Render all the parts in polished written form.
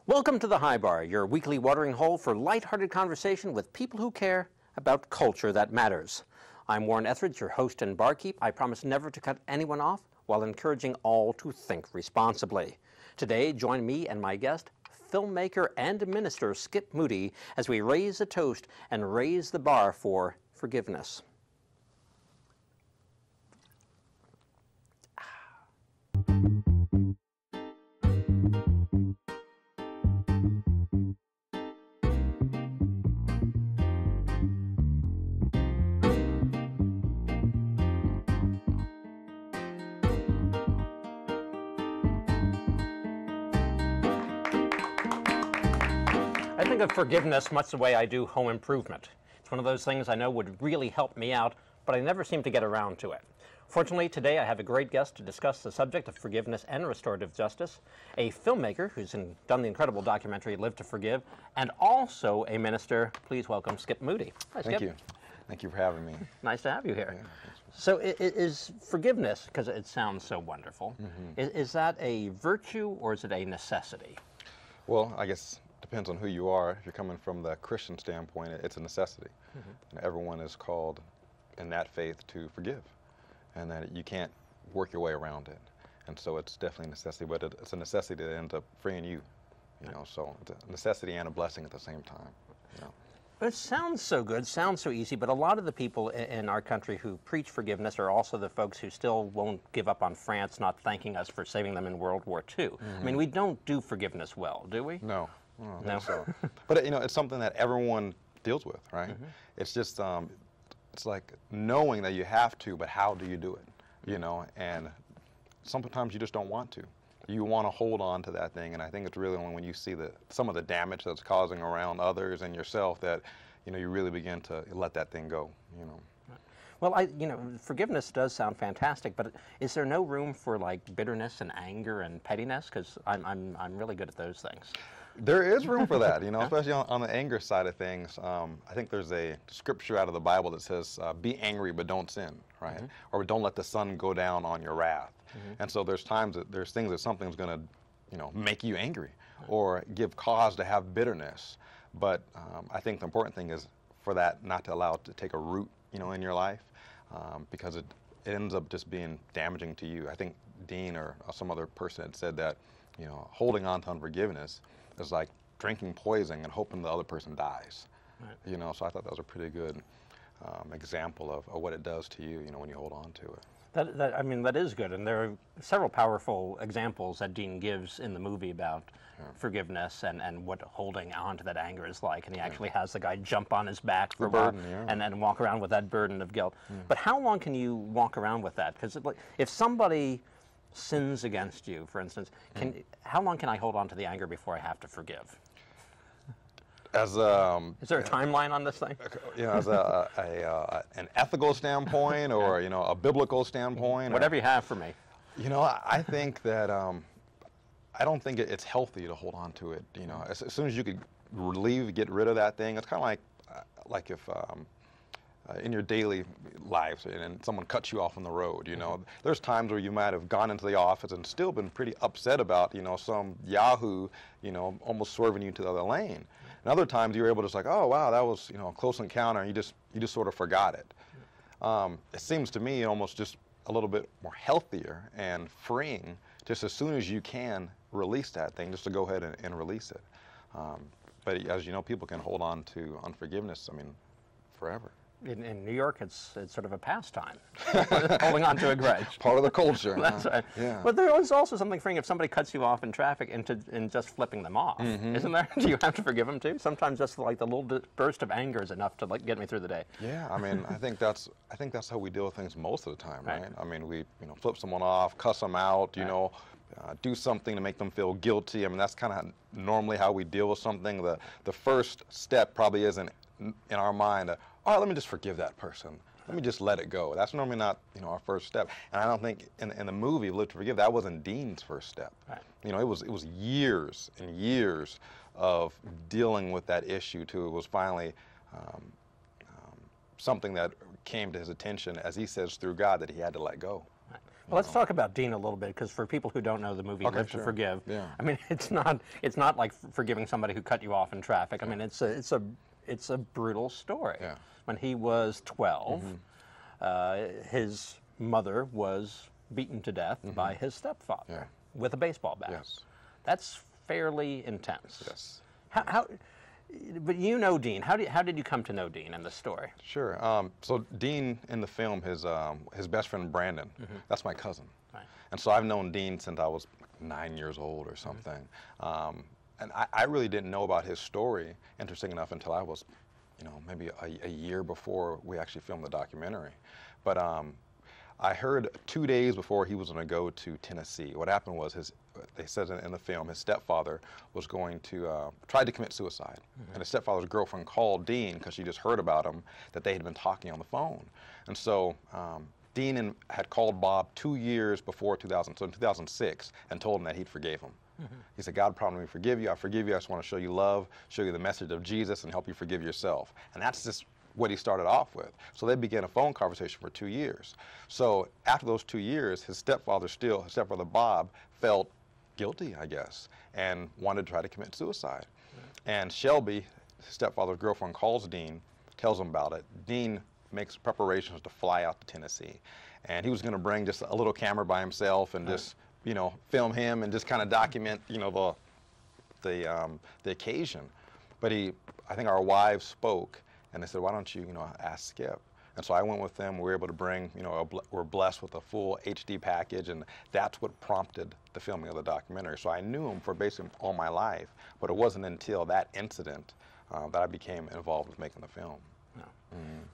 Welcome to the High Bar, your weekly watering hole for lighthearted conversation with people who care about culture that matters. I'm Warren Etheridge, your host and barkeep. I promise never to cut anyone off while encouraging all to think responsibly. Today, join me and my guest, filmmaker and minister Skip Moody, as we raise a toast and raise the bar for forgiveness. I think of forgiveness much the way I do home improvement. It's one of those things I know would really help me out, but I never seem to get around to it. Fortunately, today I have a great guest to discuss the subject of forgiveness and restorative justice, a filmmaker who's done the incredible documentary Live to Forgive, and also a minister. Please welcome Skip Moody. Hi, Skip. Thank you. Thank you for having me. Nice to have you here. Yeah, so is forgiveness, because it sounds so wonderful, is that a virtue or is it a necessity? Well, I guess depends on who you are. If you're coming from the Christian standpoint, it's a necessity. And everyone is called in that faith to forgive, and that you can't work your way around it. And so it's definitely a necessity, but it's a necessity that ends up freeing you. You know, so it's a necessity and a blessing at the same time. You know. But it sounds so good, sounds so easy, but a lot of the people in our country who preach forgiveness are also the folks who still won't give up on France not thanking us for saving them in World War II. I mean, we don't do forgiveness well, do we? No. No. So. But you know, it's something that everyone deals with, right? It's just, it's like knowing that you have to, but how do you do it? You know, and sometimes you just don't want to. You want to hold on to that thing, and I think it's really only when you see some of the damage that's causing around others and yourself that, you know, you really begin to let that thing go. You know. Well, forgiveness does sound fantastic, but is there no room for like bitterness and anger and pettiness? Because I'm really good at those things. There is room for that, you know, especially on the anger side of things. I think there's a scripture out of the Bible that says, be angry but don't sin, right? Or don't let the sun go down on your wrath. And so there's times that there's things that something's going to, you know, make you angry or give cause to have bitterness. But I think the important thing is for that not to allow it to take a root, you know, in your life, because it ends up just being damaging to you. I think Dean or some other person had said that, you know, holding on to unforgiveness is like drinking poison and hoping the other person dies. You know, so I thought that was a pretty good example of what it does to you, you know, when you hold on to it. I mean, that is good, and there are several powerful examples that Dean gives in the movie about forgiveness and what holding on to that anger is like, and he actually has the guy jump on his back for a while and then walk around with that burden of guilt. But how long can you walk around with that? Because if somebody sins against you, for instance, how long can I hold on to the anger before I have to forgive? As is there a timeline on this thing? You know, as an ethical standpoint, or you know, a biblical standpoint, whatever you have for me. You know, I think that I don't think it's healthy to hold on to it. You know, as soon as you could get rid of that thing, it's kind of like if in your daily lives and someone cuts you off on the road, you know, there's times where you might have gone into the office and still been pretty upset about, you know, some yahoo, you know, almost swerving you to the other lane. And other times you're able to just like, oh wow, that was, you know, a close encounter, and you just sort of forgot it. It seems to me almost just a little bit more healthier and freeing, just as soon as you can release that thing, just to go ahead and release it. But as you know, people can hold on to unforgiveness, I mean, forever. In New York, it's sort of a pastime, holding on to a grudge. Part of the culture. That's right. Yeah. But there is also something freeing if somebody cuts you off in traffic in just flipping them off, isn't there? Do you have to forgive them too? Sometimes just like the little burst of anger is enough to like get me through the day. Yeah, I mean, I think that's how we deal with things most of the time, right? I mean, we flip someone off, cuss them out, you know. Do something to make them feel guilty. I mean, that's kind of normally how we deal with something. The first step probably isn't in our mind, all right, let me just forgive that person. Let me just let it go. That's normally not, you know, our first step. And I don't think in the movie Live to Forgive, that wasn't Dean's first step. Right. You know, it was years and years of dealing with that issue till it was finally something that came to his attention, as he says, through God, that he had to let go. Well, let's talk about Dean a little bit, because for people who don't know the movie Live to Forgive, Yeah. I mean, it's not like forgiving somebody who cut you off in traffic. I mean, it's a brutal story. Yeah. When he was 12, his mother was beaten to death by his stepfather with a baseball bat. Yes. That's fairly intense. Yes. But you know Dean. How did you come to know Dean in the story? Sure. So Dean in the film, his best friend Brandon, that's my cousin. Right. And so I've known Dean since I was 9 years old or something. And I really didn't know about his story, interesting enough, until I was, maybe a year before we actually filmed the documentary. But I heard 2 days before he was going to go to Tennessee. What happened was they said in the film, his stepfather was going to try to commit suicide. And his stepfather's girlfriend called Dean because she just heard about him, that they had been talking on the phone. And so Dean had called Bob 2 years before so in 2006, and told him that he'd forgave him. He said, God promised me to forgive you. I forgive you. I just want to show you love, show you the message of Jesus, and help you forgive yourself. And that's just what he started off with. So they began a phone conversation for 2 years. So after those 2 years, his stepfather Bob felt guilty, I guess, and wanted to try to commit suicide. And Shelby, his stepfather's girlfriend, calls Dean, tells him about it. Dean makes preparations to fly out to Tennessee. And he was going to bring just a little camera by himself and just, film him and just kind of document, the occasion. But I think our wives spoke, and they said, why don't you, ask Skip? And so I went with them. We were able to bring, we're blessed with a full HD package, and that's what prompted the filming of the documentary. So I knew him for basically all my life, but it wasn't until that incident that I became involved with making the film. No.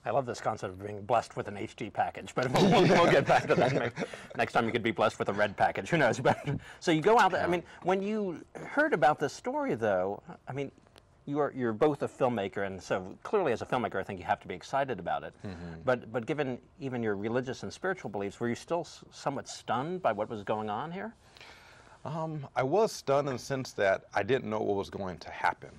I love this concept of being blessed with an HD package, but we'll get back to that next time. You could be blessed with a red package, who knows? But so you go out there. I mean, when you heard about this story, though, I mean, you're both a filmmaker, and so clearly as a filmmaker, I think you have to be excited about it. But given even your religious and spiritual beliefs, were you still somewhat stunned by what was going on here? I was stunned in the sense that I didn't know what was going to happen.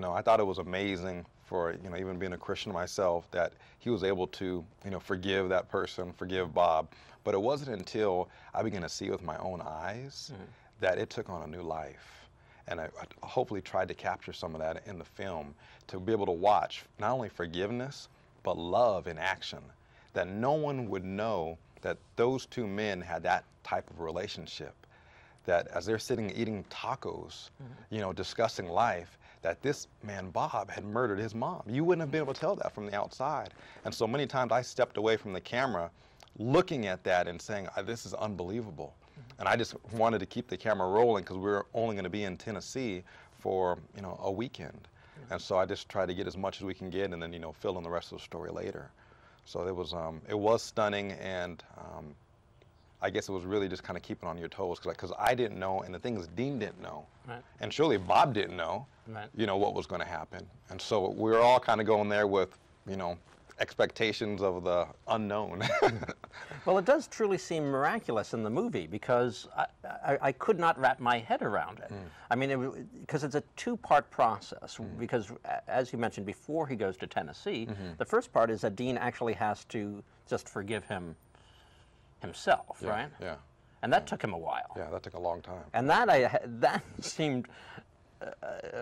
I thought it was amazing for, even being a Christian myself, that he was able to, forgive that person, forgive Bob. But it wasn't until I began to see with my own eyes that it took on a new life. And I hopefully tried to capture some of that in the film, to be able to watch not only forgiveness, but love in action. That no one would know that those two men had that type of relationship. That as they're sitting eating tacos, discussing life, that this man, Bob, had murdered his mom. You wouldn't have been able to tell that from the outside. And so many times I stepped away from the camera looking at that and saying, this is unbelievable. And I just wanted to keep the camera rolling because we were only going to be in Tennessee for, a weekend. And so I just tried to get as much as we can get, and then, fill in the rest of the story later. So it was stunning, and I guess it was really just kind of keeping on your toes, because I didn't know, and the thing is, Dean didn't know. Right. And surely Bob didn't know, what was going to happen. And so we were all kind of going there with, expectations of the unknown. Well, it does truly seem miraculous in the movie, because I could not wrap my head around it. I mean, because it's a two-part process, because as you mentioned, before he goes to Tennessee, the first part is that Dean actually has to just forgive himself, right? Yeah. And that took him a while. Yeah, that took a long time. And that seemed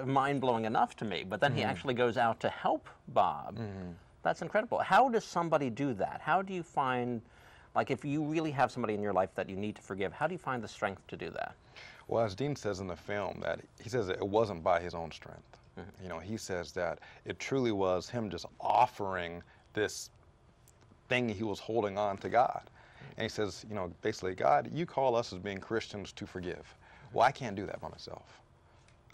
mind-blowing enough to me. But then he actually goes out to help Bob. That's incredible. How does somebody do that? How do you find, like, if you really have somebody in your life that you need to forgive, how do you find the strength to do that? Well, as Dean says in the film, that he says that it wasn't by his own strength. He says that it truly was him just offering this thing he was holding on to God. And he says, basically, God, you call us as being Christians to forgive. Well, I can't do that by myself.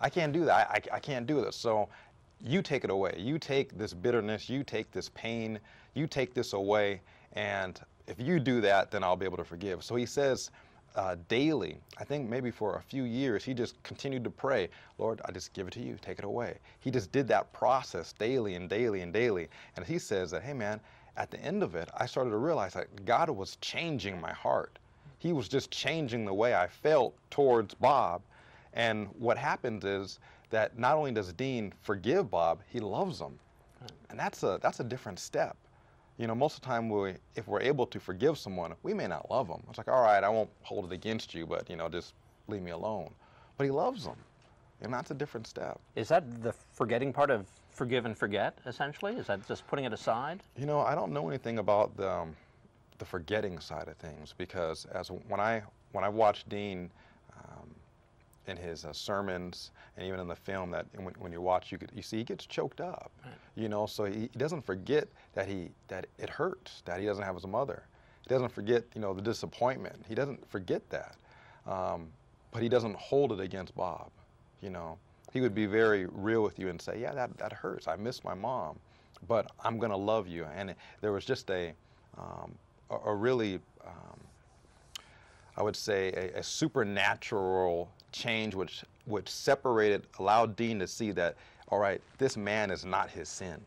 I can't do that. I can't do this. So you take it away. You take this bitterness. You take this pain. You take this away. And if you do that, then I'll be able to forgive. So he says daily, I think maybe for a few years, he just continued to pray, Lord, I just give it to you. Take it away. He just did that process daily and daily and daily. And he says that, hey, man, at the end of it, I started to realize that God was changing my heart. He was just changing the way I felt towards Bob. And what happens is that not only does Dean forgive Bob, he loves him. And that's a different step. You know, most of the time, if we're able to forgive someone, we may not love them. It's like, all right, I won't hold it against you, but, you know, just leave me alone. But he loves them, and that's a different step. Is that the forgetting part of forgive and forget, essentially? Is that just putting it aside? You know, I don't know anything about the forgetting side of things, because when I watch Dean in his sermons and even in the film, that when you watch, you see he gets choked up. Right. You know, so he doesn't forget that it hurts that he doesn't have his mother. He doesn't forget, you know, the disappointment. He doesn't forget that, but he doesn't hold it against Bob. You know, he would be very real with you and say, yeah, that hurts. I miss my mom, but I'm gonna love you. And there was just a really, I would say, a supernatural change which allowed Dean to see that, all right, this man is not his sin.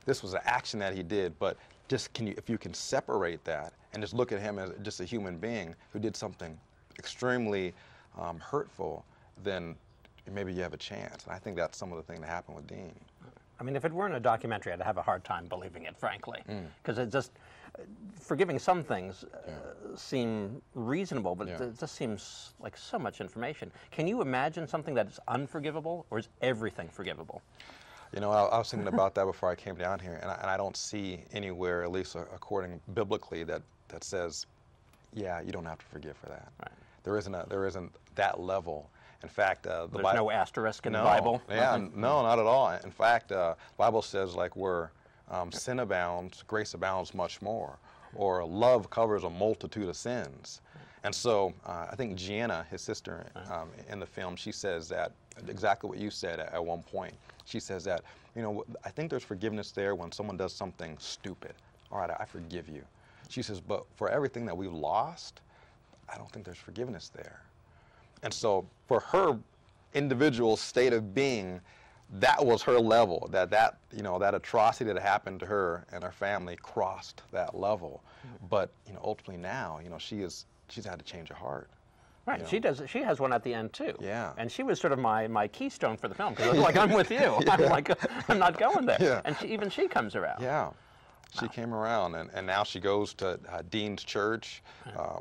This was an action that he did, but just if you can separate that and just look at him as just a human being who did something extremely hurtful, then maybe you have a chance. And I think that's some of the thing that happened with Dean. I mean, if it weren't a documentary, I'd have a hard time believing it, frankly, because it just, forgiving some things seem reasonable, but it just seems like so much information. Can you imagine something that is unforgivable, or is everything forgivable? You know, I was thinking about that before I came down here, and I don't see anywhere, at least according biblically, that says, yeah, you don't have to forgive for that. Right. There isn't that level. In fact, there's no asterisk in the Bible. Yeah, no, not at all. In fact, the Bible says, like, where sin abounds, grace abounds much more, or love covers a multitude of sins. And so I think Gianna, his sister, in the film, she says that exactly what you said at one point. She says that, you know, I think there's forgiveness there when someone does something stupid. All right, I forgive you. She says, but for everything that we've lost, I don't think there's forgiveness there. And so for her individual state of being, that was her level, that you know, that atrocity that happened to her and her family crossed that level. But, you know, ultimately now, you know, she's had to change her heart. Right, You know? She has one at the end too. Yeah. And she was sort of my keystone for the film, because I was like, I'm with you. I'm like, I'm not going there. Yeah. And even she comes around. Yeah. She came around, and now she goes to Dean's church.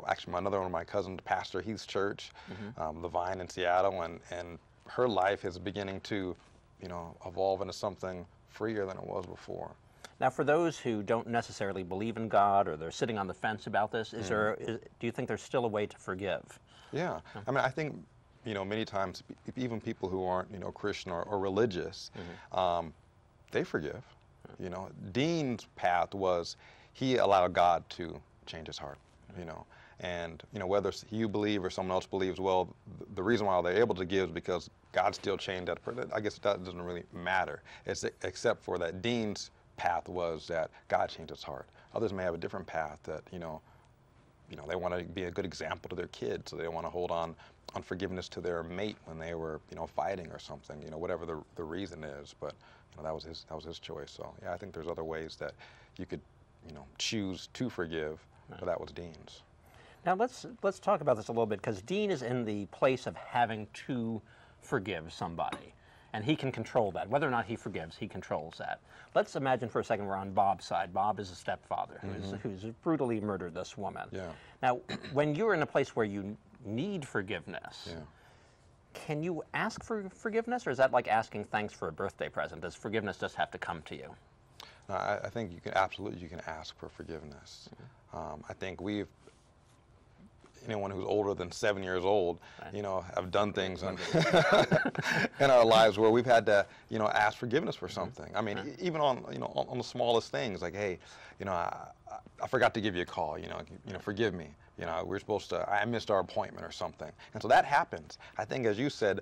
Actually, another one of my cousins, Pastor Heath's church, the Vine in Seattle, and her life is beginning to, you know, evolve into something freer than it was before. Now, for those who don't necessarily believe in God, or they're sitting on the fence about this, do you think there's still a way to forgive? Yeah, I mean, I think, you know, many times even people who aren't, you know, Christian or religious, they forgive. You know, Dean's path was he allowed God to change his heart, you know. And, you know, whether you believe or someone else believes, well, the reason why they're able to give is because God still changed that person. I guess that doesn't really matter, except for that Dean's path was that God changed his heart. Others may have a different path that, you know, they want to be a good example to their kids, so they want to hold on unforgiveness to their mate when they were, you know, fighting or something, you know, whatever the reason is. But, you know, that was his choice. So, yeah, I think there's other ways that you could, you know, choose to forgive, but that was Dean's. Now let's talk about this a little bit, because Dean is in the place of having to forgive somebody, and he can control that. Whether or not he forgives, he controls that. Let's imagine for a second we're on Bob's side. Bob is a stepfather who's brutally murdered this woman. Yeah. Now, when you're in a place where you need forgiveness, can you ask for forgiveness, or is that like asking thanks for a birthday present? Does forgiveness just have to come to you? No, I think you can absolutely ask for forgiveness. I think anyone who's older than 7 years old, you know, have done things in our lives where we've had to, you know, ask forgiveness for something. I mean, even on, you know, on the smallest things, like, hey, you know, I forgot to give you a call, you know, forgive me. You know, we're supposed to, I missed our appointment or something. And so that happens. I think, as you said,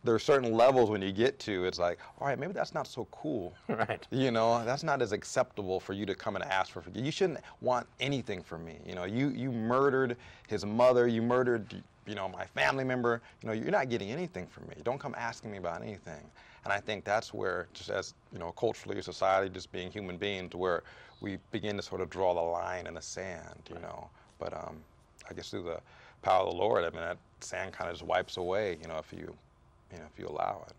there are certain levels when you get to, it's like, all right, maybe that's not so cool. Right. You know, that's not as acceptable for you to come and ask for forgiveness. You shouldn't want anything from me. You know, you murdered his mother, you murdered, you know, my family member. You know, you're not getting anything from me. Don't come asking me about anything. And I think that's where, just as, you know, culturally, society, just being human beings, where we begin to sort of draw the line in the sand, you know. But I guess through the power of the Lord, I mean, that sand kind of just wipes away, you know, if you allow it.